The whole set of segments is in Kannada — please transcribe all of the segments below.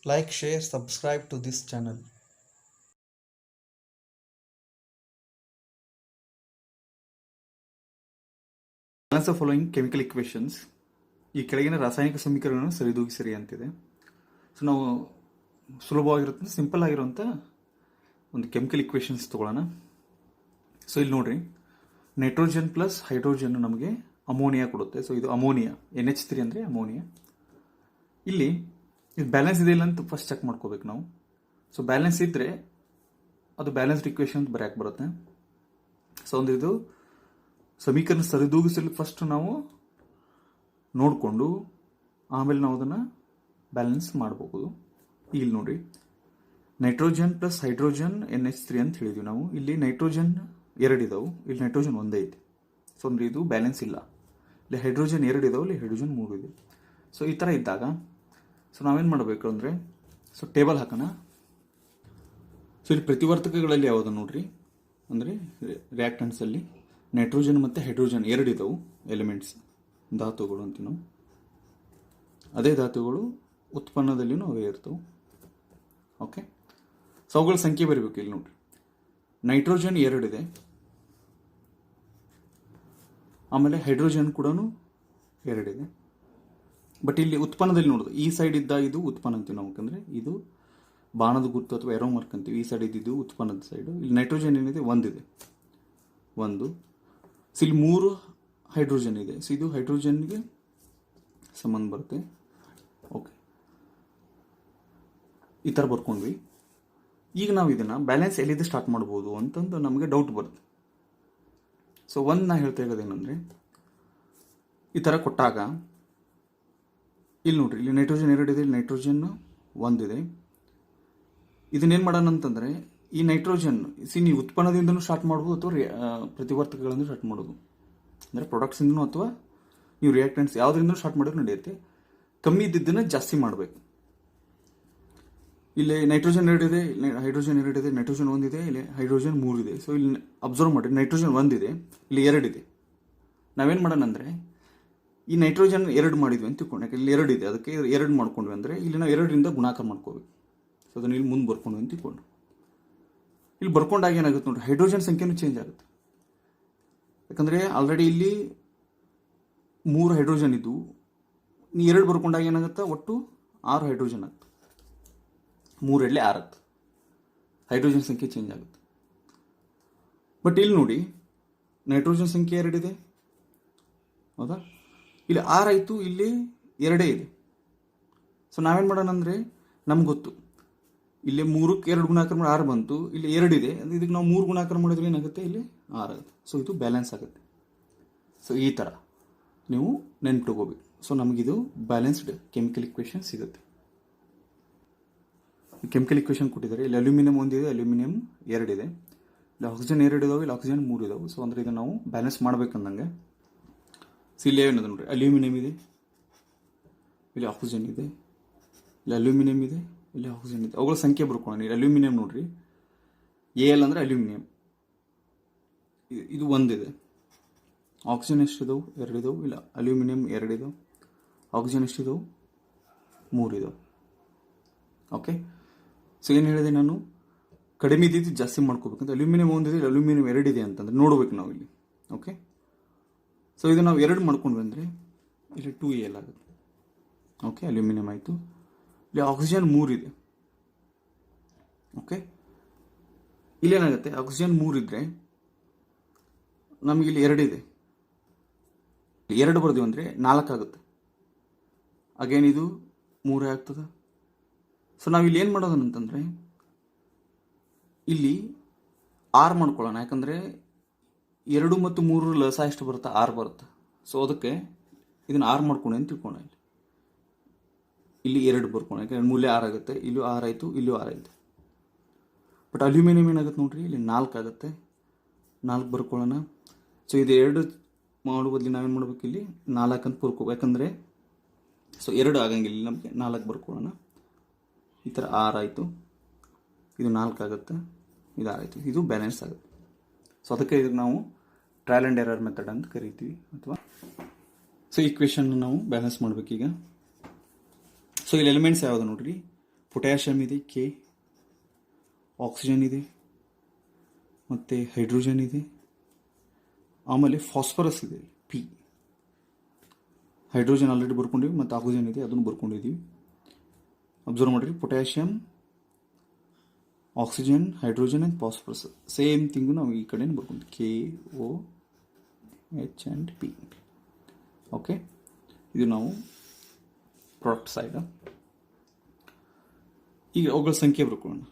Like, share, subscribe to this channel. Balance the following chemical equations. ಈ ಕೆಳಗಿನ ರಾಸಾಯನಿಕ ಸಮೀಕರಣವನ್ನು ಸರಿದೂಗಿಸಿರಿ ಅಂತಿದೆ. ಸೊ ನಾವು ಸುಲಭವಾಗಿರುತ್ತೆ ಸಿಂಪಲ್ ಆಗಿರುವಂಥ ಒಂದು ಕೆಮಿಕಲ್ ಇಕ್ವೇಷನ್ಸ್ ತೊಗೊಳ್ಳೋಣ. ಸೊ ಇಲ್ಲಿ ನೋಡ್ರಿ, ನೈಟ್ರೋಜನ್ ಪ್ಲಸ್ ಹೈಡ್ರೋಜನ್ ನಮಗೆ ಅಮೋನಿಯಾ ಕೊಡುತ್ತೆ. ಸೊ ಇದು ಅಮೋನಿಯಾ, NH3 ಅಂದರೆ ಅಮೋನಿಯಾ. ಇಲ್ಲಿ ಇದು ಬ್ಯಾಲೆನ್ಸ್ ಇದೆ ಇಲ್ಲ ಅಂತ ಫಸ್ಟ್ ಚೆಕ್ ಮಾಡ್ಕೋಬೇಕು ನಾವು. ಸೊ ಬ್ಯಾಲೆನ್ಸ್ ಇದ್ದರೆ ಅದು ಬ್ಯಾಲೆನ್ಸ್ಡ್ ಇಕ್ವೇಷನ್ ಅಂತ ಬರೆಯಕ್ಕೆ ಬರುತ್ತೆ. ಸೊ ಒಂದು ಇದು ಸಮೀಕರಣ ಸರಿದೂಗಿಸಲು ಫಸ್ಟ್ ನಾವು ನೋಡಿಕೊಂಡು ಆಮೇಲೆ ನಾವು ಅದನ್ನು ಬ್ಯಾಲೆನ್ಸ್ ಮಾಡಬಹುದು. ಇಲ್ಲಿ ನೋಡಿ, ನೈಟ್ರೋಜನ್ ಪ್ಲಸ್ ಹೈಡ್ರೋಜನ್ NH3 ಅಂತ ಹೇಳಿದ್ವಿ ನಾವು. ಇಲ್ಲಿ ನೈಟ್ರೋಜನ್ 2 ಇದಾವೆ, ಇಲ್ಲಿ ನೈಟ್ರೋಜನ್ 1 ಐತೆ. ಸೊ ಅಂದರೆ ಇದು ಬ್ಯಾಲೆನ್ಸ್ ಇಲ್ಲ. ಇಲ್ಲಿ ಹೈಡ್ರೋಜನ್ 2 ಇದಾವೆ, ಇಲ್ಲಿ ಹೈಡ್ರೋಜನ್ 3 ಇದೆ. ಸೊ ಈ ಥರ ಇದ್ದಾಗ ಸೊ ನಾವೇನು ಮಾಡಬೇಕು ಅಂದರೆ, ಸೊ ಟೇಬಲ್ ಹಾಕೋಣ. ಸೊ ಇಲ್ಲಿ ಪ್ರತಿವರ್ತಕಗಳಲ್ಲಿ ಯಾವುದು ನೋಡ್ರಿ, ಅಂದರೆ ರಿಯಾಕ್ಟೆಂಟ್ಸಲ್ಲಿ ನೈಟ್ರೋಜನ್ ಮತ್ತು ಹೈಡ್ರೋಜನ್ 2 ಇದಾವೆ ಎಲಿಮೆಂಟ್ಸ್, ಧಾತುಗಳು ಅಂತೀವಿ ನಾವು. ಅದೇ ಧಾತುಗಳು ಉತ್ಪನ್ನದಲ್ಲಿನೂ ಅವೇ ಇರ್ತವೆ. ಓಕೆ, ಸೊ ಅವುಗಳ ಸಂಖ್ಯೆ ಬರೀಬೇಕು. ಇಲ್ಲಿ ನೋಡ್ರಿ, ನೈಟ್ರೋಜನ್ 2 ಇದೆ, ಆಮೇಲೆ ಹೈಡ್ರೋಜನ್ ಕೂಡ 2 ಇದೆ. ಬಟ್ ಇಲ್ಲಿ ಉತ್ಪನ್ನದಲ್ಲಿ ನೋಡೋದು, ಈ ಸೈಡ್ ಇದ್ದ ಇದು ಉತ್ಪನ್ನ ಅಂತೀವಿ ನಾವು, ಯಾಕಂದರೆ ಇದು ಬಾಣದ ಗುರುತು ಅಥವಾ ಎರೋ ಮಾರ್ಕ್ ಅಂತೀವಿ. ಈ ಸೈಡ್ ಇದ್ದಿದ್ದು ಉತ್ಪನ್ನದ ಸೈಡು. ಇಲ್ಲಿ ನೈಟ್ರೋಜನ್ ಏನಿದೆ, 1 ಇದೆ, 1. ಸೊ ಇಲ್ಲಿ 3 ಹೈಡ್ರೋಜನ್ ಇದೆ. ಸೊ ಇದು ಹೈಡ್ರೋಜನ್ಗೆ ಸಂಬಂಧ ಬರುತ್ತೆ. ಓಕೆ, ಈ ಥರ ಬರ್ಕೊಂಡ್ವಿ. ಈಗ ನಾವು ಇದನ್ನು ಬ್ಯಾಲೆನ್ಸ್ ಎಲ್ಲಿದೆ ಸ್ಟಾರ್ಟ್ ಮಾಡ್ಬೋದು ಅಂತಂದು ನಮಗೆ ಡೌಟ್ ಬರುತ್ತೆ. ಸೊ ನಾ ಹೇಳ್ತಾ ಇರೋದೇನೆಂದರೆ, ಈ ಥರ ಕೊಟ್ಟಾಗ ಇಲ್ಲಿ ನೋಡ್ರಿ, ಇಲ್ಲಿ ನೈಟ್ರೋಜನ್ 2 ಇದೆ, ಇಲ್ಲಿ ನೈಟ್ರೋಜನ್ 1 ಇದೆ. ಇದನ್ನೇನು ಮಾಡೋಣ ಅಂತಂದರೆ, ಈ ನೈಟ್ರೋಜನ್ ನೀವು ಉತ್ಪನ್ನದಿಂದನೂ ಸ್ಟಾರ್ಟ್ ಮಾಡ್ಬೋದು ಅಥವಾ ಪ್ರತಿವರ್ತಕಗಳಿಂದ ಸ್ಟಾರ್ಟ್ ಮಾಡೋದು, ಅಂದರೆ ಪ್ರಾಡಕ್ಟ್ಸಿಂದನೂ ಅಥವಾ ನೀವು ರಿಯಾಕ್ಟೆಂಟ್ಸ್ ಯಾವುದರಿಂದ ಸ್ಟಾರ್ಟ್ ಮಾಡಿದ್ರು ನಡೆಯುತ್ತೆ. ಕಮ್ಮಿ ಇದ್ದಿದ್ದನ್ನು ಜಾಸ್ತಿ ಮಾಡಬೇಕು. ಇಲ್ಲಿ ನೈಟ್ರೋಜನ್ 2 ಇದೆ, ಇಲ್ಲಿ ಹೈಡ್ರೋಜನ್ 2 ಇದೆ, ನೈಟ್ರೋಜನ್ 1 ಇದೆ, ಇಲ್ಲಿ ಹೈಡ್ರೋಜನ್ 3 ಇದೆ. ಸೊ ಇಲ್ಲಿ ಅಬ್ಸರ್ವ್ ಮಾಡಿ, ನೈಟ್ರೋಜನ್ 1 ಇದೆ, ಇಲ್ಲಿ 2 ಇದೆ. ನಾವೇನು ಮಾಡೋಣ ಅಂದರೆ, ಈ ನೈಟ್ರೋಜನ್ 2 ಮಾಡಿದ್ವಿ ಅಂತ ತಿಳ್ಕೊಂಡು, ಯಾಕೆ ಇಲ್ಲಿ 2 ಇದೆ, ಅದಕ್ಕೆ 2 ಮಾಡ್ಕೊಂಡ್ವಿ ಅಂದರೆ ಇಲ್ಲಿ ನಾವು 2ರಿಂದ ಗುಣಾಕಾರ ಮಾಡ್ಕೋಬೇಕು. ಸೊ ಅದನ್ನು ಇಲ್ಲಿ ಮುಂದೆ ಬರ್ಕೊಂಡ್ವಿ ಅಂತ ತಿಳ್ಕೊಂಡು, ಇಲ್ಲಿ ಬರ್ಕೊಂಡಾಗ ಏನಾಗುತ್ತೆ ನೋಡ್ರಿ, ಹೈಡ್ರೋಜನ್ ಸಂಖ್ಯೆನೂ ಚೇಂಜ್ ಆಗುತ್ತೆ. ಯಾಕಂದರೆ ಆಲ್ರೆಡಿ ಇಲ್ಲಿ 3 ಹೈಡ್ರೋಜನ್ ಇದ್ದು, ನೀವು 2 ಬರ್ಕೊಂಡಾಗ ಏನಾಗುತ್ತೆ, ಒಟ್ಟು 6 ಹೈಡ್ರೋಜನ್ ಆಗುತ್ತೆ. 3 6 ಆಗುತ್ತೆ, ಹೈಡ್ರೋಜನ್ ಸಂಖ್ಯೆ ಚೇಂಜ್ ಆಗುತ್ತೆ. ಬಟ್ ಇಲ್ಲಿ ನೋಡಿ, ನೈಟ್ರೋಜನ್ ಸಂಖ್ಯೆ 2 ಇದೆ, ಹೌದಾ? ಇಲ್ಲಿ 6 ಆಯಿತು, ಇಲ್ಲಿ 2 ಇದೆ. ಸೊ ನಾವೇನು ಮಾಡೋಣ ಅಂದರೆ, ನಮ್ಗೆ ಗೊತ್ತು ಇಲ್ಲಿ 3ಕ್ಕೆ 2 ಗುಣಾಕಾರ ಮಾಡಿ 6 ಬಂತು, ಇಲ್ಲಿ 2 ಇದೆ, ಇದಕ್ಕೆ ನಾವು 3 ಗುಣಾಕಾರ ಮಾಡಿದ್ರೆ ಏನಾಗುತ್ತೆ, ಇಲ್ಲಿ 6 ಆಗುತ್ತೆ. ಸೊ ಇದು ಬ್ಯಾಲೆನ್ಸ್ ಆಗುತ್ತೆ. ಸೊ ಈ ಥರ ನೀವು ನೆನ್ಪಿಟ್ಕೋಬೇಕು. ಸೊ ನಮಗಿದು ಬ್ಯಾಲೆನ್ಸ್ಡ್ ಕೆಮಿಕಲ್ ಇಕ್ವೇಷನ್ ಸಿಗುತ್ತೆ. ಕೆಮಿಕಲ್ ಇಕ್ವೇಷನ್ ಕೊಟ್ಟಿದ್ದಾರೆ. ಇಲ್ಲಿ ಅಲ್ಯೂಮಿನಿಯಂ 1 ಇದೆ, ಅಲ್ಯೂಮಿನಿಯಂ 2 ಇದೆ, ಇಲ್ಲಿ ಆಕ್ಸಿಜನ್ 2 ಇದಾವೆ, ಇಲ್ಲಿ ಆಕ್ಸಿಜನ್ 3 ಇದಾವೆ. ಸೊ ಅಂದರೆ ಇದನ್ನು ನಾವು ಬ್ಯಾಲೆನ್ಸ್ ಮಾಡ್ಬೇಕಂದಂಗೆ. ಸೊ ಇಲ್ಲಿ ಏನದು ನೋಡ್ರಿ, ಅಲ್ಯೂಮಿನಿಯಂ ಇದೆ, ಇಲ್ಲಿ ಆಕ್ಸಿಜನ್ ಇದೆ, ಇಲ್ಲಿ ಅಲ್ಯೂಮಿನಿಯಂ ಇದೆ, ಇಲ್ಲಿ ಆಕ್ಸಿಜನ್ ಇದೆ. ಅವುಗಳ ಸಂಖ್ಯೆ ಬರ್ಕೊಳ್ಳೋಣ. ಇಲ್ಲಿ ಅಲ್ಯೂಮಿನಿಯಂ ನೋಡ್ರಿ, Al ಅಂದರೆ ಅಲ್ಯೂಮಿನಿಯಂ, ಇದು 1 ಇದೆ. ಆಕ್ಸಿಜನ್ ಎಷ್ಟಿದಾವೆ, 2 ಇದಾವೆ. ಇಲ್ಲ, ಅಲ್ಯೂಮಿನಿಯಂ 2 ಇದಾವೆ, ಆಕ್ಸಿಜನ್ ಎಷ್ಟಿದಾವೆ, 3 ಇದಾವೆ. ಓಕೆ, ಸೊ ಏನು ಹೇಳಿದೆ ನಾನು, ಕಡಿಮೆ ಇದ್ದಿದ್ದು ಜಾಸ್ತಿ ಮಾಡ್ಕೋಬೇಕಂತ. ಅಲ್ಯೂಮಿನಿಯಂ 1 ಇದೆ, ಅಲ್ಯೂಮಿನಿಯಂ 2 ಇದೆ ಅಂತಂದ್ರೆ ನೋಡ್ಬೇಕು ನಾವು ಇಲ್ಲಿ. ಓಕೆ, ಸೊ ಇದು ನಾವು 2 ಮಾಡ್ಕೊಂಡ್ವಿ ಅಂದರೆ ಇಲ್ಲಿ 2Al ಆಗುತ್ತೆ. ಓಕೆ, ಅಲ್ಯೂಮಿನಿಯಂ ಆಯಿತು. ಇಲ್ಲಿ ಆಕ್ಸಿಜನ್ 3 ಇದೆ. ಓಕೆ, ಇಲ್ಲೇನಾಗುತ್ತೆ, ಆಕ್ಸಿಜನ್ 3 ಇದ್ದರೆ ನಮಗೆ ಇಲ್ಲಿ 2 ಇದೆ, 2 ಬರ್ತೀವಿ ಅಂದರೆ 4 ಆಗುತ್ತೆ. ಅಗೇನ್ ಇದು 3 ಆಗ್ತದೆ. ಸೊ ನಾವು ಇಲ್ಲಿ ಏನು ಮಾಡೋದು ಅಂತಂದರೆ, ಇಲ್ಲಿ 6 ಮಾಡ್ಕೊಳ್ಳೋಣ. ಯಾಕಂದರೆ 2 ಮತ್ತು 3 ಲಸ ಎಷ್ಟು ಬರುತ್ತೆ, 6 ಬರುತ್ತೆ. ಸೊ ಅದಕ್ಕೆ ಇದನ್ನು 6 ಮಾಡ್ಕೊಂಡು ಅಂತ ತಿಳ್ಕೊಳ್ಳೋಣ. ಇಲ್ಲಿ 2 ಬರ್ಕೊಳ್ಳೋಣ, ಯಾಕಂದರೆ ಮೂಲೆ 6 ಆಗುತ್ತೆ, ಇಲ್ಲೂ 6 ಆಯಿತು, ಇಲ್ಲೂ 6 ಆಯಿತು. ಬಟ್ ಅಲ್ಯೂಮಿನಿಯಂ ಏನಾಗುತ್ತೆ ನೋಡ್ರಿ, ಇಲ್ಲಿ 4 ಆಗುತ್ತೆ, 4 ಬರ್ಕೊಳ್ಳೋಣ. ಸೊ ಇದು 2 ಮಾಡೋ ಬದಲು ನಾವೇನು ಮಾಡ್ಬೇಕು, ಇಲ್ಲಿ 4 ಅಂತ ಬರ್ಕೋ, ಯಾಕಂದರೆ ಸೊ 2 ಆಗಂಗಿಲ್ಲ ನಮಗೆ, 4 ಬರ್ಕೊಳ್ಳೋಣ. ಈ ಥರ 6 ಆಯಿತು, ಇದು 4 ಆಗುತ್ತೆ, ಇದು 6 ಆಯಿತು. ಇದು ಬ್ಯಾಲೆನ್ಸ್ ಆಗುತ್ತೆ. ಸೊ ಅದಕ್ಕೆ ಇದಕ್ಕೆ ನಾವು ಟ್ರಯಲ್ ಆ್ಯಂಡ್ ಎರರ್ ಮೆಥಡ್ ಅಂತ ಕರಿತೀವಿ. ಅಥವಾ ಸೊ ಈಕ್ವೇಷನ್ ನಾವು ಬ್ಯಾಲೆನ್ಸ್ ಮಾಡಬೇಕೀಗ. ಸೊ ಇಲ್ಲಿ ಎಲಿಮೆಂಟ್ಸ್ ಯಾವುದು ನೋಡ್ರಿ, ಪೊಟ್ಯಾಷಿಯಮ್ ಇದೆ ಕೆ, ಆಕ್ಸಿಜನ್ ಇದೆ ಮತ್ತು ಹೈಡ್ರೋಜನ್ ಇದೆ, ಆಮೇಲೆ ಫಾಸ್ಫರಸ್ ಇದೆ ಪಿ. ಹೈಡ್ರೋಜನ್ ಆಲ್ರೆಡಿ ಬರ್ಕೊಂಡಿವಿ ಮತ್ತು ಆಕ್ಸಿಜನ್ ಇದೆ ಅದನ್ನು ಬರ್ಕೊಂಡಿದ್ದೀವಿ. ಅಬ್ಸರ್ವ್ ಮಾಡಿರಿ, potassium, oxygen, hydrogen and phosphorus same thing ನಾವು ಈ ಕಡೆ ಬರ್ಕೊಂತೀವಿ, K O H and P. Okay, ಇದು ನಾವು ಪ್ರಾಡಕ್ಟ್ ಸೈಡ್. ಈಗ ಅವುಗಳ ಸಂಖ್ಯೆ ಬರ್ಕೊಳ್ಳೋಣ.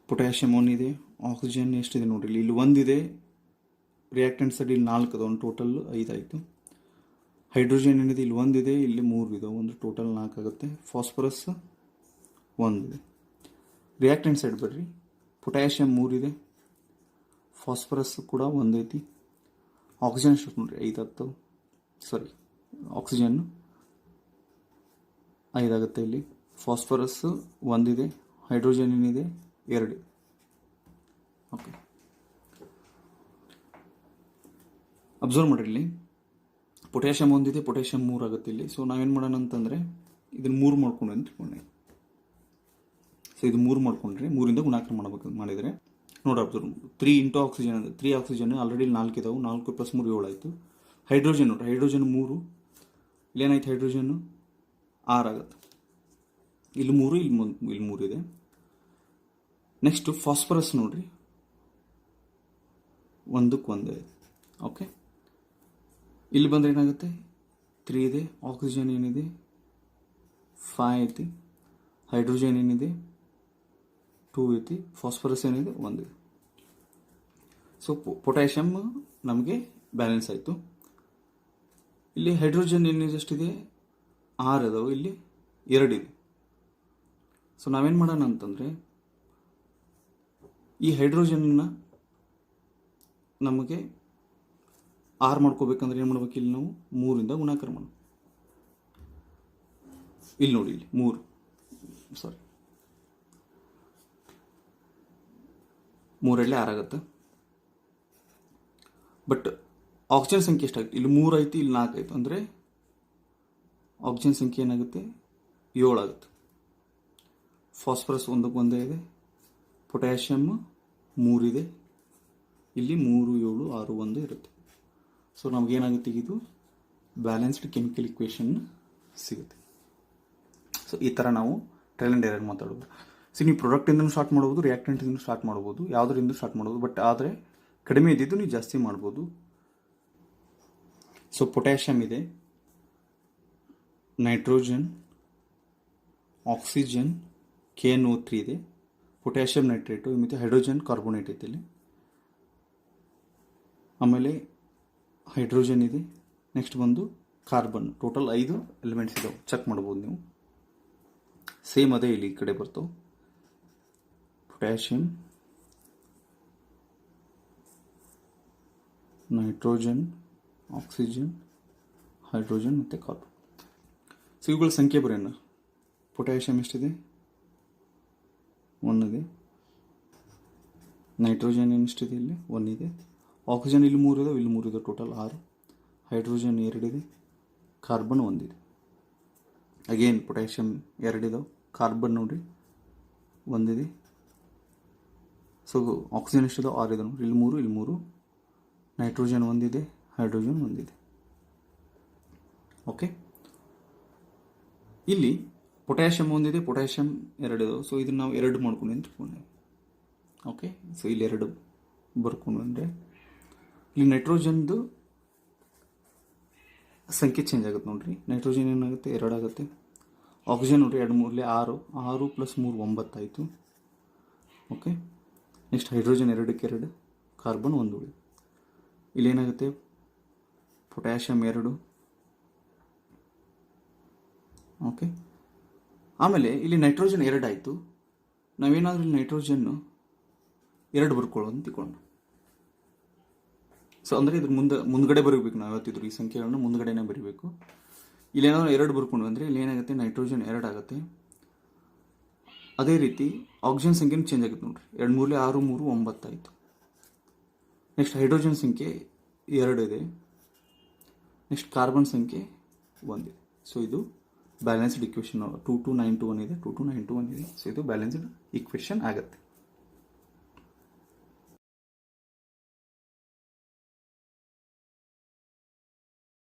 ಪೊಟ್ಯಾಷಿಯಮ್ 1 ಇದೆ, ಆಕ್ಸಿಜನ್ ಎಷ್ಟಿದೆ ನೋಡ್ರಿ, ಇಲ್ಲಿ 1 ಇದೆ, ರಿಯಾಕ್ಟೆಂಟ್ ಸೈಡ್ ಇಲ್ಲಿ 4 ಅದ, ಒಂದು ಟೋಟಲ್ 5 ಆಯಿತು. ಹೈಡ್ರೋಜನ್ ಏನಿದೆ ಇಲ್ಲಿ 1 ಇದೆ, ಇಲ್ಲಿ 3 ಇದೆ, ಒಂದು ಟೋಟಲ್ 4 ಆಗುತ್ತೆ. ಫಾಸ್ಫರಸ್ 1 ಇದೆ. ರಿಯಾಕ್ಟೆಂಟ್ ಸೈಡ್ ಬರ್ರಿ, ಪೊಟ್ಯಾಷಿಯಮ್ 3 ಇದೆ, ಫಾಸ್ಫರಸ್ ಕೂಡ 1 ಐತಿ, ಆಕ್ಸಿಜನ್ ಎಷ್ಟು ನೋಡ್ರಿ 5 ಆಗ್ತವೆ, ಸಾರಿ ಆಕ್ಸಿಜನ್ 5 ಆಗುತ್ತೆ ಇಲ್ಲಿ. ಫಾಸ್ಫರಸ್ 1 ಇದೆ, ಹೈಡ್ರೋಜನ್ ಏನಿದೆ 2 ಇದೆ. ಓಕೆ, ಅಬ್ಸರ್ವ್ ಮಾಡಿರಿ, ಇಲ್ಲಿ ಪೊಟ್ಯಾಷಿಯಮ್ 1 ಇದೆ, ಪೊಟ್ಯಾಷಿಯಮ್ 3 ಆಗುತ್ತೆ ಇಲ್ಲಿ. ಸೊ ನಾವೇನು ಮಾಡೋಣ ಅಂತಂದರೆ ಇದನ್ನು 3 ಮಾಡ್ಕೊಂಡು ಅಂತ ತಿಳ್ಕೊಂಡೆ. ಸೊ ಇದು 3 ಮಾಡ್ಕೊಂಡ್ರೆ 3ರಿಂದ ಗುಣಾಕಾರ ಮಾಡಿದರೆ ನೋಡಿ, ಅಬ್ಸರ್ವ್ 3 ಇಂಟು ಆಕ್ಸಿಜನ್ ಅಂದರೆ 3 ಆಕ್ಸಿಜನ್ ಆಲ್ರೆಡಿ 4 ಇದಾವೆ, 4 + 3 7 ಆಯಿತು. ಹೈಡ್ರೋಜನ್ ನೋಡ್ರಿ, ಹೈಡ್ರೋಜನ್ 3, ಇಲ್ಲೇನಾಯ್ತು ಹೈಡ್ರೋಜನ್ನು 6 ಆಗುತ್ತೆ, ಇಲ್ಲಿ 3, ಇಲ್ಲಿ 3 ಇದೆ. ನೆಕ್ಸ್ಟು ಫಾಸ್ಫರಸ್ ನೋಡ್ರಿ, 1ಕ್ಕೆ 1 ಇದೆ. ಓಕೆ, ಇಲ್ಲಿ ಬಂದರೆ ಏನಾಗುತ್ತೆ 3 ಇದೆ, ಆಕ್ಸಿಜನ್ ಏನಿದೆ 5 ಐತಿ, ಹೈಡ್ರೋಜನ್ ಏನಿದೆ 2 ಐತಿ, ಫಾಸ್ಫರಸ್ ಏನಿದೆ 1 ಇದೆ. ಸೊ ಪೊಟ್ಯಾಷಿಯಮ್ ನಮಗೆ ಬ್ಯಾಲೆನ್ಸ್ ಆಯಿತು. ಇಲ್ಲಿ ಹೈಡ್ರೋಜನ್ ಏನಿದೆ ಎಷ್ಟಿದೆ 6 ಅದಾವೆ, ಇಲ್ಲಿ 2 ಇದೆ. ಸೊ ನಾವೇನು ಮಾಡೋಣ ಅಂತಂದರೆ ಈ ಹೈಡ್ರೋಜನ್ನ ನಮಗೆ 6 ಮಾಡ್ಕೋಬೇಕಂದ್ರೆ ಏನು ಮಾಡ್ಬೇಕು, ಇಲ್ಲಿ ನಾವು 3ರಿಂದ ಗುಣಾಕಾರ ಮಾಡೋಣ. ಇಲ್ಲಿ ನೋಡಿ, ಇಲ್ಲಿ 3, ಸಾರಿ 3 6 ಆಗುತ್ತೆ. ಬಟ್ ಆಕ್ಸಿಜನ್ ಸಂಖ್ಯೆ ಎಷ್ಟಾಗುತ್ತೆ, ಇಲ್ಲಿ 3 ಐತಿ, ಇಲ್ಲಿ 4 ಆಯಿತು, ಅಂದರೆ ಆಕ್ಸಿಜನ್ ಸಂಖ್ಯೆ ಏನಾಗುತ್ತೆ 7 ಆಗುತ್ತೆ. ಫಾಸ್ಫರಸ್ 1ಕ್ಕೆ 1 ಇದೆ, ಪೊಟ್ಯಾಷಿಯಮ್ 3 ಇದೆ, ಇಲ್ಲಿ 3 7 6 1 ಇರುತ್ತೆ. ಸೊ ನಮಗೇನಾಗುತ್ತೆ, ಇದು ಬ್ಯಾಲೆನ್ಸ್ಡ್ ಕೆಮಿಕಲ್ ಇಕ್ವೇಷನ್ ಸಿಗುತ್ತೆ. ಸೊ ಈ ಥರ ನಾವು ಟ್ರಯಲ್ ಆ್ಯಂಡ್ ಎರರ್ ಮಾತಾಡೋದು. ಸೊ ನೀವು ಪ್ರಾಡಕ್ಟಿಂದನೂ ಸ್ಟಾರ್ಟ್ ಮಾಡ್ಬೋದು, ರಿಯಾಕ್ಟೆಂಟಿಂದ ಸ್ಟಾರ್ಟ್ ಮಾಡ್ಬೋದು, ಯಾವುದರಿಂದ ಸ್ಟಾರ್ಟ್ ಮಾಡ್ಬೋದು. ಬಟ್ ಆದರೆ ಕಡಿಮೆ ಇದ್ದಿದ್ದು ನೀವು ಜಾಸ್ತಿ ಮಾಡ್ಬೋದು. ಸೊ ಪೊಟ್ಯಾಷಿಯಮ್ ಇದೆ, ನೈಟ್ರೋಜನ್, ಆಕ್ಸಿಜನ್, KNO3 ಇದೆ, ಪೊಟ್ಯಾಷಿಯಮ್ ನೈಟ್ರೇಟು ಮತ್ತು ಹೈಡ್ರೋಜನ್ ಕಾರ್ಬೋನೇಟ್ ಐತೆ ಇಲ್ಲಿ. ಆಮೇಲೆ ಹೈಡ್ರೋಜನ್ ಇದೆ, ನೆಕ್ಸ್ಟ್ ಬಂದು ಕಾರ್ಬನ್. ಟೋಟಲ್ 5 ಎಲಿಮೆಂಟ್ಸ್ ಇದಾವೆ, ಚೆಕ್ ಮಾಡ್ಬೋದು ನೀವು. ಸೇಮ್ ಅದೇ ಇಲ್ಲಿ ಈ ಕಡೆ ಬರ್ತಾವೆ, ಪೊಟ್ಯಾಷಿಯಮ್, ನೈಟ್ರೋಜನ್, ಆಕ್ಸಿಜನ್, ಹೈಡ್ರೋಜನ್ ಮತ್ತು ಕಾರ್ಬನ್. ಸೊ ಇವುಗಳ ಸಂಖ್ಯೆ ಬರೋಣ. ಪೊಟ್ಯಾಷಿಯಮ್ ಎಷ್ಟಿದೆ 1 ಇದೆ, ನೈಟ್ರೋಜನ್ ಎಷ್ಟಿದೆ ಇಲ್ಲಿ 1 ಇದೆ, ಆಕ್ಸಿಜನ್ ಇಲ್ಲಿ 3 ಇದಾವೆ, ಇಲ್ಲಿ 3 ಇದೆ, ಟೋಟಲ್ 6. ಹೈಡ್ರೋಜನ್ 2 ಇದೆ, ಕಾರ್ಬನ್ 1 ಇದೆ. ಅಗೇನ್ ಪೊಟ್ಯಾಷಿಯಮ್ 2 ಇದಾವೆ, ಕಾರ್ಬನ್ ನೋಡಿರಿ 1 ಇದೆ. ಸೊ ಆಕ್ಸಿಜನ್ ಎಷ್ಟಿದಾವೆ 6 ಇದೆ ನೋಡಿರಿ, ಇಲ್ಲಿ 3, ಇಲ್ಲಿ 3, ನೈಟ್ರೋಜನ್ 1 ಇದೆ, ಹೈಡ್ರೋಜನ್ 1 ಇದೆ. ಓಕೆ, ಇಲ್ಲಿ ಪೊಟ್ಯಾಷಿಯಮ್ 1 ಇದೆ, ಪೊಟ್ಯಾಷಿಯಮ್ 2 ಇದಾವೆ. ಸೊ ಇದನ್ನು ನಾವು 2 ಮಾಡ್ಕೊಂಡು ತಿಳ್ಕೊಂಡೆ. ಓಕೆ, ಸೊ ಇಲ್ಲಿ 2 ಬರ್ಕೊಂಡು ಅಂದರೆ ಇಲ್ಲಿ ನೈಟ್ರೋಜನ್ದು ಸಂಖ್ಯೆ ಚೇಂಜ್ ಆಗುತ್ತೆ ನೋಡ್ರಿ. ನೈಟ್ರೋಜನ್ ಏನಾಗುತ್ತೆ 2 ಆಗುತ್ತೆ, ಆಕ್ಸಿಜನ್ ನೋಡ್ರಿ 2 3 6, 6 + 3 9 ಆಯಿತು. ಓಕೆ, ನೆಕ್ಸ್ಟ್ ಹೈಡ್ರೋಜನ್ 2ಕ್ಕೆ 2, ಕಾರ್ಬನ್ 1 ಉಳಿದು. ಇಲ್ಲೇನಾಗುತ್ತೆ ಪೊಟ್ಯಾಷಿಯಮ್ 2. ಓಕೆ, ಆಮೇಲೆ ಇಲ್ಲಿ ನೈಟ್ರೋಜನ್ 2 ಆಯಿತು. ನಾವೇನಾದರೂ ಇಲ್ಲಿ ನೈಟ್ರೋಜನ್ನು 2 ಬರ್ಕೊಳ್ಳೋದು ತಿಳ್ಕೊಂಡು. ಸೊ ಅಂದರೆ ಇದ್ರ ಮುಂದ್ಗಡೆ ಬರೀಬೇಕು, ನಾವು ಯಾವತ್ತಿದ್ರು ಈ ಸಂಖ್ಯೆಗಳನ್ನ ಮುಂದ್ಗಡೆನೇ ಬರೀಬೇಕು. ಇಲ್ಲೇನಾದ್ರು 2 ಬರ್ಕೊಂಡು ಅಂದರೆ ಇಲ್ಲಿ ಏನಾಗುತ್ತೆ ನೈಟ್ರೋಜನ್ 2 ಆಗುತ್ತೆ. ಅದೇ ರೀತಿ ಆಕ್ಸಿಜನ್ ಸಂಖ್ಯೆನೂ ಚೇಂಜ್ ಆಗುತ್ತೆ ನೋಡ್ರಿ, 2 3 6 3 9 ಆಯಿತು. ನೆಕ್ಸ್ಟ್ ಹೈಡ್ರೋಜನ್ ಸಂಖ್ಯೆ 2 ಇದೆ, ನೆಕ್ಸ್ಟ್ ಕಾರ್ಬನ್ ಸಂಖ್ಯೆ 1 ಇದೆ. ಸೊ ಇದು ಬ್ಯಾಲೆನ್ಸ್ಡ್ ಇಕ್ವೇಷನ್ 2291 ಇದೆ 2291 ಇದೆ. ಸೊ ಇದು ಬ್ಯಾಲೆನ್ಸ್ಡ್ ಇಕ್ವೇಷನ್ ಆಗುತ್ತೆ.